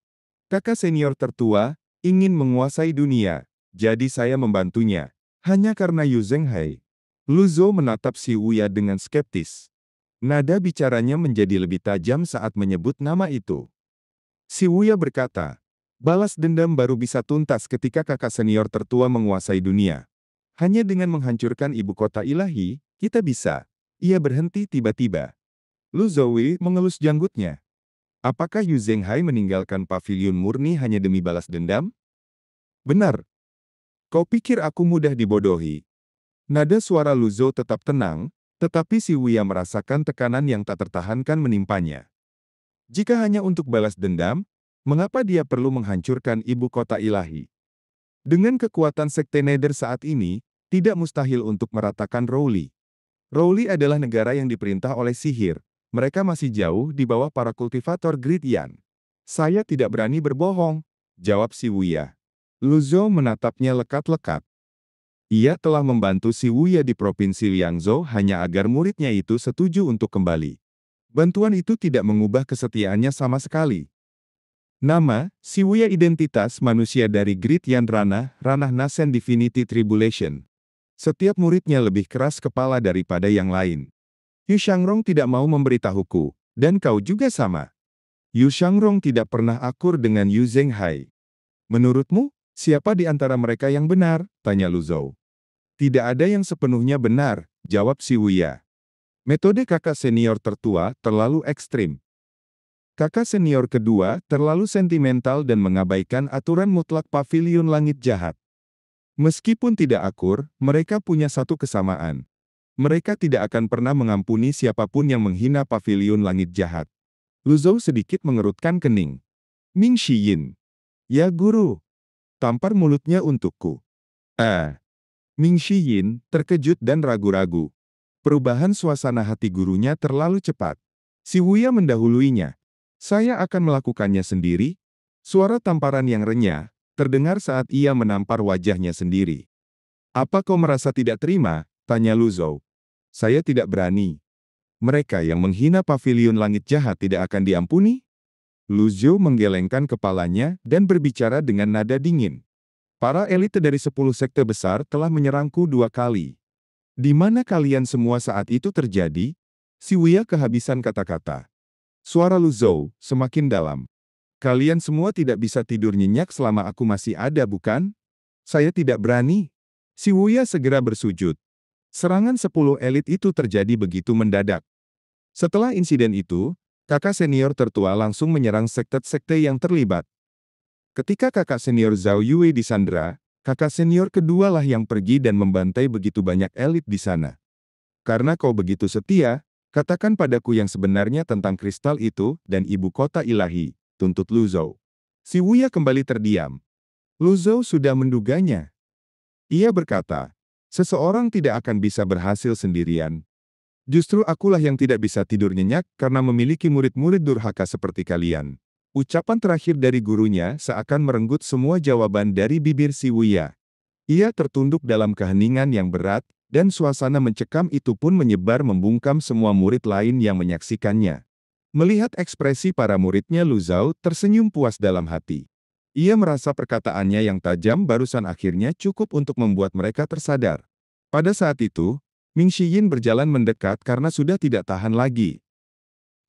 "Kakak senior tertua, ingin menguasai dunia, jadi saya membantunya. Hanya karena Yu Zhenghai." Lu Zhou menatap si Wuya dengan skeptis. Nada bicaranya menjadi lebih tajam saat menyebut nama itu. Si Wuya berkata, "Balas dendam baru bisa tuntas ketika kakak senior tertua menguasai dunia. Hanya dengan menghancurkan ibu kota ilahi, kita bisa." Ia berhenti tiba-tiba. Lu Zhou mengelus janggutnya. Apakah Yu Zhenghai meninggalkan pavilion murni hanya demi balas dendam? Benar. Kau pikir aku mudah dibodohi? Nada suara Lu Zhou tetap tenang, tetapi si Wuya merasakan tekanan yang tak tertahankan menimpanya. Jika hanya untuk balas dendam, mengapa dia perlu menghancurkan ibu kota ilahi? Dengan kekuatan Sekte Nether saat ini, tidak mustahil untuk meratakan Rowli. Rowli adalah negara yang diperintah oleh sihir. Mereka masih jauh di bawah para kultivator Great Yan. Saya tidak berani berbohong, jawab si Wuya. Lu Zhou menatapnya lekat-lekat. Ia telah membantu si Wuya di Provinsi Liangzhou hanya agar muridnya itu setuju untuk kembali. Bantuan itu tidak mengubah kesetiaannya sama sekali. Nama, si Wuya identitas manusia dari Grid Yan Ranah Nasen Divinity Tribulation. Setiap muridnya lebih keras kepala daripada yang lain. Yu Shangrong tidak mau memberitahuku, dan kau juga sama. Yu Shangrong tidak pernah akur dengan Yu Zhenghai. Menurutmu, siapa di antara mereka yang benar? Tanya Lu Zhou. Tidak ada yang sepenuhnya benar, jawab si Wuya. Metode kakak senior tertua terlalu ekstrim. Kakak senior kedua terlalu sentimental dan mengabaikan aturan mutlak Paviliun Langit Jahat. Meskipun tidak akur, mereka punya satu kesamaan. Mereka tidak akan pernah mengampuni siapapun yang menghina Paviliun Langit Jahat. Lu Zhou sedikit mengerutkan kening. Ming Shiyin. Ya guru. Tampar mulutnya untukku. Ming Shiyin terkejut dan ragu-ragu. Perubahan suasana hati gurunya terlalu cepat. Si Wuya mendahuluinya. Saya akan melakukannya sendiri. Suara tamparan yang renyah terdengar saat ia menampar wajahnya sendiri. Apa kau merasa tidak terima? Tanya Lu Zhou. Saya tidak berani. Mereka yang menghina Paviliun Langit Jahat tidak akan diampuni? Lu Zhou menggelengkan kepalanya dan berbicara dengan nada dingin. Para elite dari 10 sekte besar telah menyerangku 2 kali. Di mana kalian semua saat itu terjadi? Si Wuya kehabisan kata-kata. Suara Lu Zhou semakin dalam. Kalian semua tidak bisa tidur nyenyak selama aku masih ada, bukan? Saya tidak berani. Si Wuya segera bersujud. Serangan 10 elit itu terjadi begitu mendadak. Setelah insiden itu, kakak senior tertua langsung menyerang sekte-sekte yang terlibat. Ketika kakak senior Zhao Yue disandera, kakak senior kedua lah yang pergi dan membantai begitu banyak elit di sana. Karena kau begitu setia, katakan padaku yang sebenarnya tentang kristal itu dan ibu kota ilahi, tuntut Lu Zhou. Si Wuya kembali terdiam. Lu Zhou sudah menduganya. Ia berkata, seseorang tidak akan bisa berhasil sendirian. Justru akulah yang tidak bisa tidur nyenyak karena memiliki murid-murid durhaka seperti kalian. Ucapan terakhir dari gurunya seakan merenggut semua jawaban dari bibir si Wuya. Ia tertunduk dalam keheningan yang berat, dan suasana mencekam itu pun menyebar membungkam semua murid lain yang menyaksikannya. Melihat ekspresi para muridnya, Lu Zhou tersenyum puas dalam hati. Ia merasa perkataannya yang tajam barusan akhirnya cukup untuk membuat mereka tersadar. Pada saat itu, Ming Shiyin berjalan mendekat karena sudah tidak tahan lagi.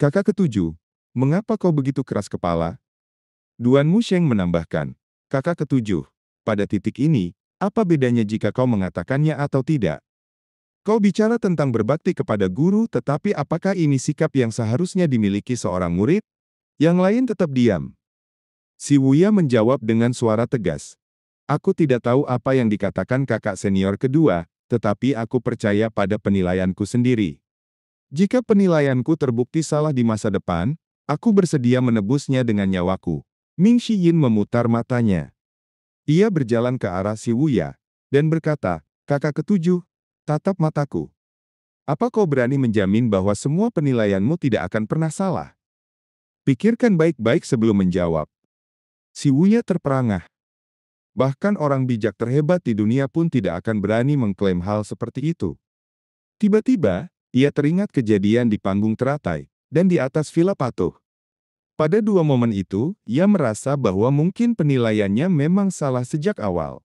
Kakak ketujuh, mengapa kau begitu keras kepala? Duan Musheng menambahkan, kakak ketujuh, pada titik ini, apa bedanya jika kau mengatakannya atau tidak? Kau bicara tentang berbakti kepada guru, tetapi apakah ini sikap yang seharusnya dimiliki seorang murid? Yang lain tetap diam. Si Wuya menjawab dengan suara tegas. Aku tidak tahu apa yang dikatakan kakak senior kedua, tetapi aku percaya pada penilaianku sendiri. Jika penilaianku terbukti salah di masa depan, aku bersedia menebusnya dengan nyawaku. Ming Shiyin memutar matanya. Ia berjalan ke arah si Wuya, dan berkata, kakak ketujuh, tatap mataku. Apa kau berani menjamin bahwa semua penilaianmu tidak akan pernah salah? Pikirkan baik-baik sebelum menjawab. Si Wuya terperangah. Bahkan orang bijak terhebat di dunia pun tidak akan berani mengklaim hal seperti itu. Tiba-tiba, ia teringat kejadian di panggung teratai, dan di atas villa Patuh. Pada 2 momen itu, ia merasa bahwa mungkin penilaiannya memang salah sejak awal.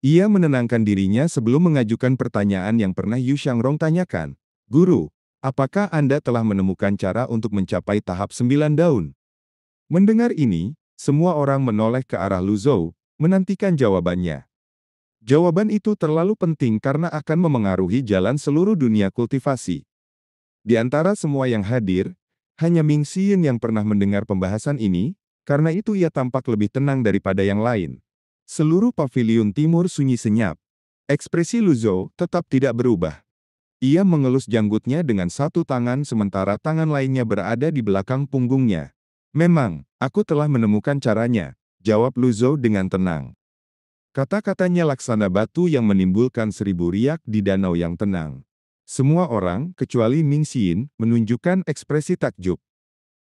Ia menenangkan dirinya sebelum mengajukan pertanyaan yang pernah Yu Shangrong tanyakan. Guru, apakah Anda telah menemukan cara untuk mencapai tahap 9 daun? Mendengar ini, semua orang menoleh ke arah Lu Zhou, menantikan jawabannya. Jawaban itu terlalu penting karena akan memengaruhi jalan seluruh dunia kultivasi. Di antara semua yang hadir, hanya Ming Shiyin yang pernah mendengar pembahasan ini, karena itu ia tampak lebih tenang daripada yang lain. Seluruh paviliun timur sunyi senyap. Ekspresi Lu Zhou tetap tidak berubah. Ia mengelus janggutnya dengan satu tangan sementara tangan lainnya berada di belakang punggungnya. Memang, aku telah menemukan caranya, jawab Lu Zhou dengan tenang. Kata-katanya laksana batu yang menimbulkan 1000 riak di danau yang tenang. Semua orang, kecuali Ming Shiyin, menunjukkan ekspresi takjub.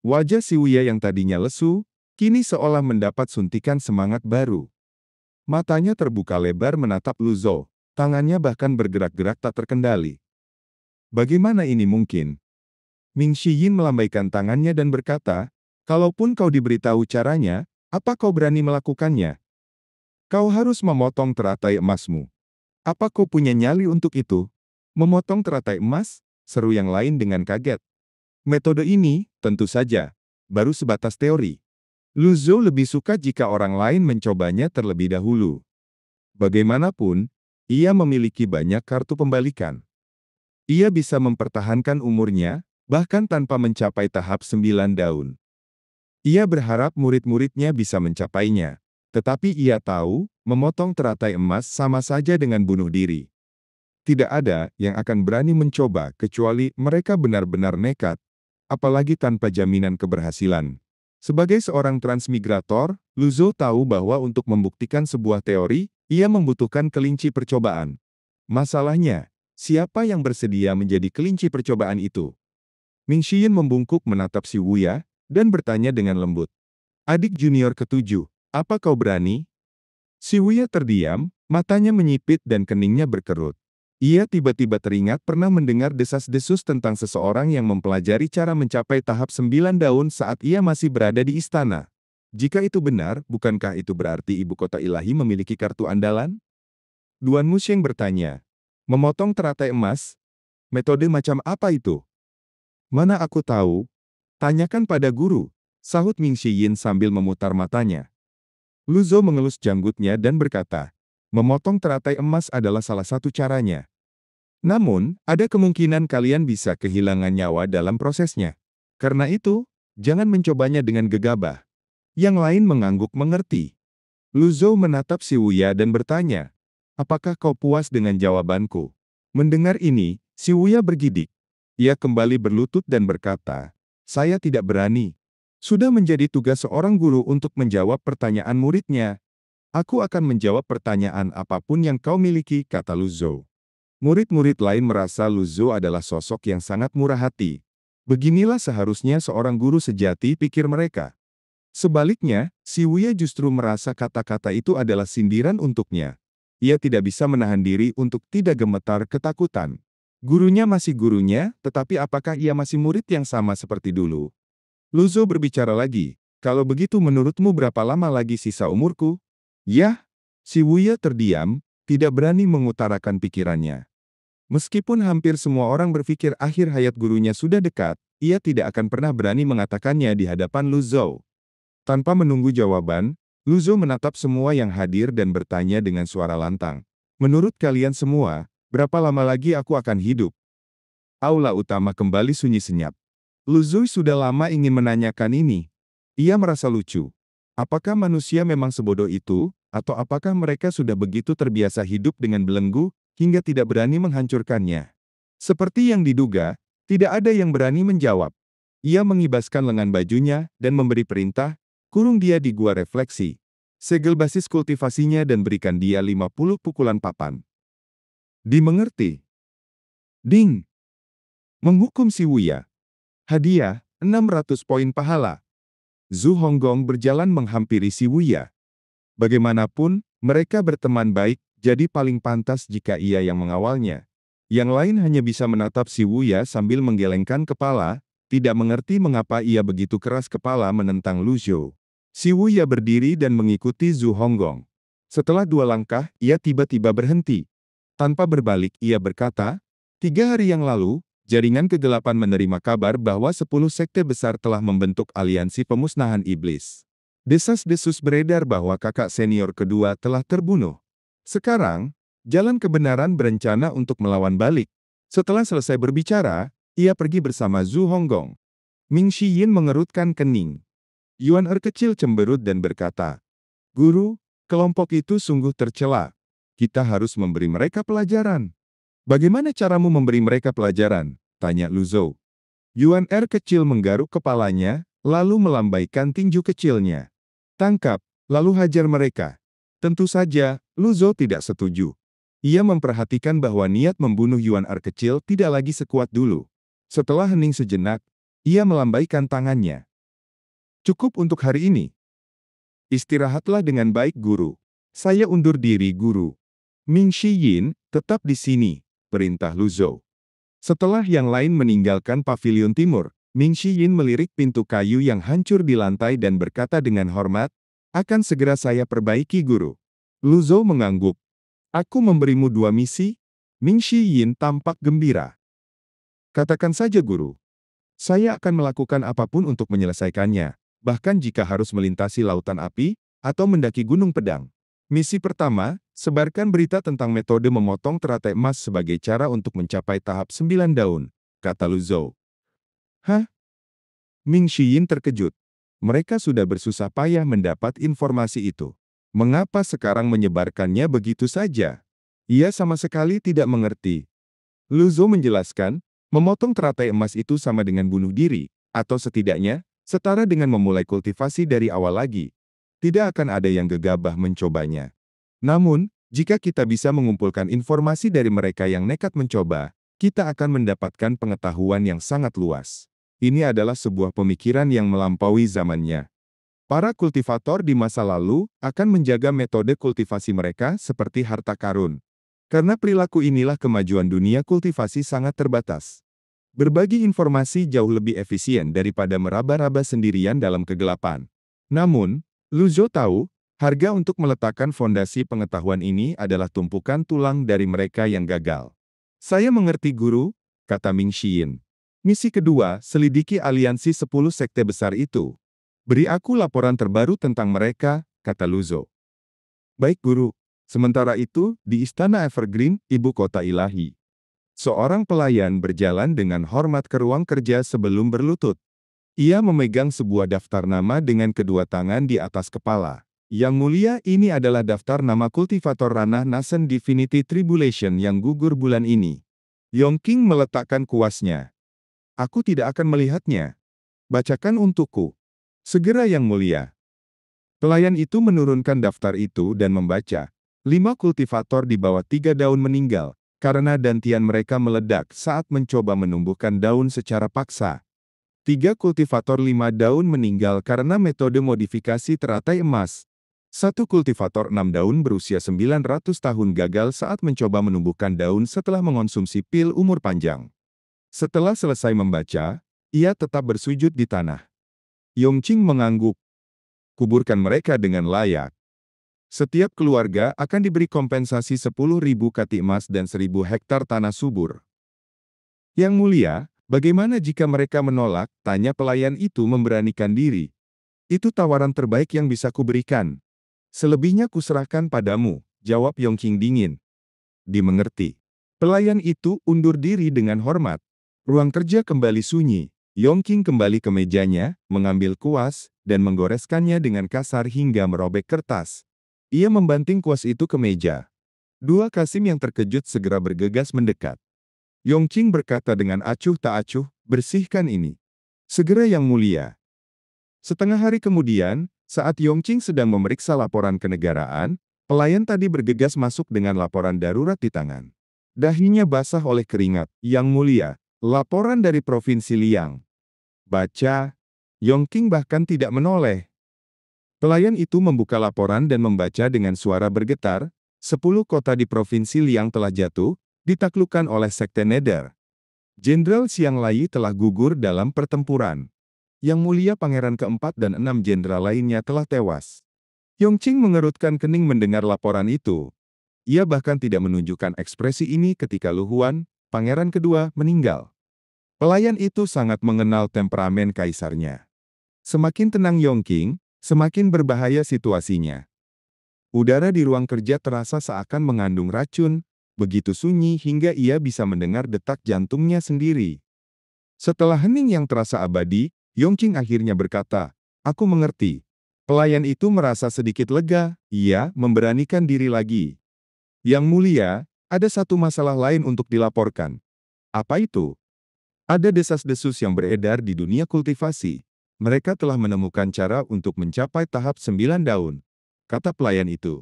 Wajah si Wuya yang tadinya lesu, kini seolah mendapat suntikan semangat baru. Matanya terbuka lebar menatap Lu Zhou, tangannya bahkan bergerak-gerak tak terkendali. Bagaimana ini mungkin? Ming Shiyin melambaikan tangannya dan berkata, kalaupun kau diberitahu caranya, apa kau berani melakukannya? Kau harus memotong teratai emasmu. Apa kau punya nyali untuk itu? Memotong teratai emas? Seru yang lain dengan kaget. Metode ini, tentu saja, baru sebatas teori. Lu Zhou lebih suka jika orang lain mencobanya terlebih dahulu. Bagaimanapun, ia memiliki banyak kartu pembalikan. Ia bisa mempertahankan umurnya, bahkan tanpa mencapai tahap 9 daun. Ia berharap murid-muridnya bisa mencapainya. Tetapi ia tahu, memotong teratai emas sama saja dengan bunuh diri. Tidak ada yang akan berani mencoba kecuali mereka benar-benar nekat, apalagi tanpa jaminan keberhasilan. Sebagai seorang transmigrator, Lu Zhou tahu bahwa untuk membuktikan sebuah teori, ia membutuhkan kelinci percobaan. Masalahnya, siapa yang bersedia menjadi kelinci percobaan itu? Ming Shiyin membungkuk menatap Si Wuya, dan bertanya dengan lembut. Adik junior ketujuh, apa kau berani? Si Wuya terdiam, matanya menyipit dan keningnya berkerut. Ia tiba-tiba teringat pernah mendengar desas-desus tentang seseorang yang mempelajari cara mencapai tahap 9 daun saat ia masih berada di istana. Jika itu benar, bukankah itu berarti ibu kota ilahi memiliki kartu andalan? Duan Musheng bertanya. Memotong teratai emas? Metode macam apa itu? Mana aku tahu? Tanyakan pada guru, sahut Ming Shiyin sambil memutar matanya. Lu Zhou mengelus janggutnya dan berkata, memotong teratai emas adalah salah satu caranya. Namun, ada kemungkinan kalian bisa kehilangan nyawa dalam prosesnya. Karena itu, jangan mencobanya dengan gegabah. Yang lain mengangguk mengerti. Lu Zhou menatap Si Wuya dan bertanya, apakah kau puas dengan jawabanku? Mendengar ini, Si Wuya bergidik. Ia kembali berlutut dan berkata, saya tidak berani. Sudah menjadi tugas seorang guru untuk menjawab pertanyaan muridnya. Aku akan menjawab pertanyaan apapun yang kau miliki, kata Lu Zhou. Murid-murid lain merasa Lu Zhou adalah sosok yang sangat murah hati. Beginilah seharusnya seorang guru sejati, pikir mereka. Sebaliknya, Si Wuya justru merasa kata-kata itu adalah sindiran untuknya. Ia tidak bisa menahan diri untuk tidak gemetar ketakutan. Gurunya masih gurunya, tetapi apakah ia masih murid yang sama seperti dulu? Lu Zhou berbicara lagi. Kalau begitu menurutmu berapa lama lagi sisa umurku? Yah, Si Wuya terdiam, tidak berani mengutarakan pikirannya. Meskipun hampir semua orang berpikir akhir hayat gurunya sudah dekat, ia tidak akan pernah berani mengatakannya di hadapan Lu Zhou. Tanpa menunggu jawaban, Lu Zhou menatap semua yang hadir dan bertanya dengan suara lantang. Menurut kalian semua, berapa lama lagi aku akan hidup? Aula utama kembali sunyi senyap. Lu Zhou sudah lama ingin menanyakan ini. Ia merasa lucu. Apakah manusia memang sebodoh itu, atau apakah mereka sudah begitu terbiasa hidup dengan belenggu, hingga tidak berani menghancurkannya? Seperti yang diduga, tidak ada yang berani menjawab. Ia mengibaskan lengan bajunya dan memberi perintah, kurung dia di gua refleksi. Segel basis kultivasinya dan berikan dia 50 pukulan papan. Dimengerti. Ding. Menghukum Si Wuya. Hadiah, 600 poin pahala. Zhu Honggong berjalan menghampiri Si Wuya. Bagaimanapun, mereka berteman baik, jadi paling pantas jika ia yang mengawalnya. Yang lain hanya bisa menatap Si Wuya sambil menggelengkan kepala, tidak mengerti mengapa ia begitu keras kepala menentang Lu Zhou. Si Wuya berdiri dan mengikuti Zhu Honggong. Setelah 2 langkah, ia tiba-tiba berhenti. Tanpa berbalik, ia berkata, 3 hari yang lalu, jaringan kegelapan menerima kabar bahwa 10 sekte besar telah membentuk aliansi pemusnahan iblis. Desas-desus beredar bahwa kakak senior kedua telah terbunuh. Sekarang, jalan kebenaran berencana untuk melawan balik. Setelah selesai berbicara, ia pergi bersama Zhu Honggong. Ming Shiyin mengerutkan kening. Yuan Er kecil cemberut dan berkata, Guru, kelompok itu sungguh tercela. Kita harus memberi mereka pelajaran. Bagaimana caramu memberi mereka pelajaran? Tanya Lu Zhou. Yuan Er kecil menggaruk kepalanya, lalu melambaikan tinju kecilnya. Tangkap, lalu hajar mereka. Tentu saja, Lu Zhou tidak setuju. Ia memperhatikan bahwa niat membunuh Yuan Er kecil tidak lagi sekuat dulu. Setelah hening sejenak, ia melambaikan tangannya. Cukup untuk hari ini. Istirahatlah dengan baik, Guru. Saya undur diri, Guru. Ming Shiyin, tetap di sini, perintah Lu Zhou. Setelah yang lain meninggalkan pavilion timur, Ming Shiyin melirik pintu kayu yang hancur di lantai dan berkata dengan hormat, "Akan segera saya perbaiki, Guru." Lu Zhou mengangguk. "Aku memberimu 2 misi?" Ming Shiyin tampak gembira. "Katakan saja, Guru. Saya akan melakukan apapun untuk menyelesaikannya, bahkan jika harus melintasi lautan api atau mendaki gunung pedang." Misi pertama, sebarkan berita tentang metode memotong teratai emas sebagai cara untuk mencapai tahap 9 daun, kata Lu Zhou. Hah? Ming Shiyin terkejut. Mereka sudah bersusah payah mendapat informasi itu. Mengapa sekarang menyebarkannya begitu saja? Ia sama sekali tidak mengerti. Lu Zhou menjelaskan, memotong teratai emas itu sama dengan bunuh diri, atau setidaknya, setara dengan memulai kultivasi dari awal lagi. Tidak akan ada yang gegabah mencobanya. Namun, jika kita bisa mengumpulkan informasi dari mereka yang nekat mencoba, kita akan mendapatkan pengetahuan yang sangat luas. Ini adalah sebuah pemikiran yang melampaui zamannya. Para kultivator di masa lalu akan menjaga metode kultivasi mereka seperti harta karun. Karena perilaku inilah kemajuan dunia kultivasi sangat terbatas. Berbagi informasi jauh lebih efisien daripada meraba-raba sendirian dalam kegelapan. Namun, Lu Zhou tahu, harga untuk meletakkan fondasi pengetahuan ini adalah tumpukan tulang dari mereka yang gagal. Saya mengerti, Guru, kata Ming Shiyin. Misi kedua, selidiki aliansi 10 sekte besar itu. Beri aku laporan terbaru tentang mereka, kata Lu Zhou. Baik, Guru. Sementara itu, di Istana Evergreen, ibu kota ilahi. Seorang pelayan berjalan dengan hormat ke ruang kerja sebelum berlutut. Ia memegang sebuah daftar nama dengan kedua tangan di atas kepala. Yang mulia, ini adalah daftar nama kultivator ranah Nascent Divinity Tribulation yang gugur bulan ini. Yongqing meletakkan kuasnya. Aku tidak akan melihatnya. Bacakan untukku. Segera, Yang Mulia. Pelayan itu menurunkan daftar itu dan membaca. 5 kultivator di bawah 3 daun meninggal, karena dantian mereka meledak saat mencoba menumbuhkan daun secara paksa. 3 kultivator 5 daun meninggal karena metode modifikasi teratai emas. 1 kultivator 6 daun berusia 900 tahun gagal saat mencoba menumbuhkan daun setelah mengonsumsi pil umur panjang. Setelah selesai membaca, ia tetap bersujud di tanah. Yongqing mengangguk. Kuburkan mereka dengan layak. Setiap keluarga akan diberi kompensasi 10.000 kati emas dan 1.000 hektar tanah subur. Yang Mulia, bagaimana jika mereka menolak? Tanya pelayan itu memberanikan diri. Itu tawaran terbaik yang bisa kuberikan. Selebihnya kuserahkan padamu, jawab Yongqing dingin. Dimengerti. Pelayan itu undur diri dengan hormat. Ruang kerja kembali sunyi. Yongqing kembali ke mejanya, mengambil kuas, dan menggoreskannya dengan kasar hingga merobek kertas. Ia membanting kuas itu ke meja. 2 Kasim yang terkejut segera bergegas mendekat. Yongqing berkata dengan acuh tak acuh, bersihkan ini. Segera, Yang Mulia. Setengah hari kemudian, saat Yongqing sedang memeriksa laporan kenegaraan, pelayan tadi bergegas masuk dengan laporan darurat di tangan. Dahinya basah oleh keringat. Yang Mulia, laporan dari Provinsi Liang. Baca. Yongqing bahkan tidak menoleh. Pelayan itu membuka laporan dan membaca dengan suara bergetar, 10 kota di Provinsi Liang telah jatuh, ditaklukkan oleh Sekte Nether. Jenderal Xianglai telah gugur dalam pertempuran. Yang Mulia Pangeran keempat dan 6 jenderal lainnya telah tewas. Yongqing mengerutkan kening mendengar laporan itu. Ia bahkan tidak menunjukkan ekspresi ini ketika Lu Huan, Pangeran kedua, meninggal. Pelayan itu sangat mengenal temperamen kaisarnya. Semakin tenang Yongqing, semakin berbahaya situasinya. Udara di ruang kerja terasa seakan mengandung racun, begitu sunyi hingga ia bisa mendengar detak jantungnya sendiri. Setelah hening yang terasa abadi, Yongqing akhirnya berkata, "Aku mengerti." Pelayan itu merasa sedikit lega, ia memberanikan diri lagi. Yang Mulia, ada satu masalah lain untuk dilaporkan. Apa itu? Ada desas-desus yang beredar di dunia kultivasi. Mereka telah menemukan cara untuk mencapai tahap 9 daun, kata pelayan itu.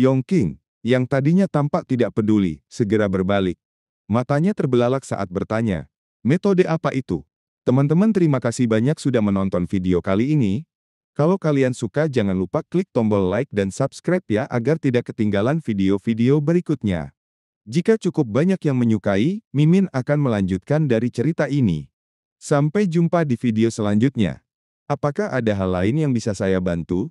Yongqing, yang tadinya tampak tidak peduli, segera berbalik. Matanya terbelalak saat bertanya, metode apa itu? Teman-teman, terima kasih banyak sudah menonton video kali ini. Kalau kalian suka jangan lupa klik tombol like dan subscribe ya agar tidak ketinggalan video-video berikutnya. Jika cukup banyak yang menyukai, Mimin akan melanjutkan dari cerita ini. Sampai jumpa di video selanjutnya. Apakah ada hal lain yang bisa saya bantu?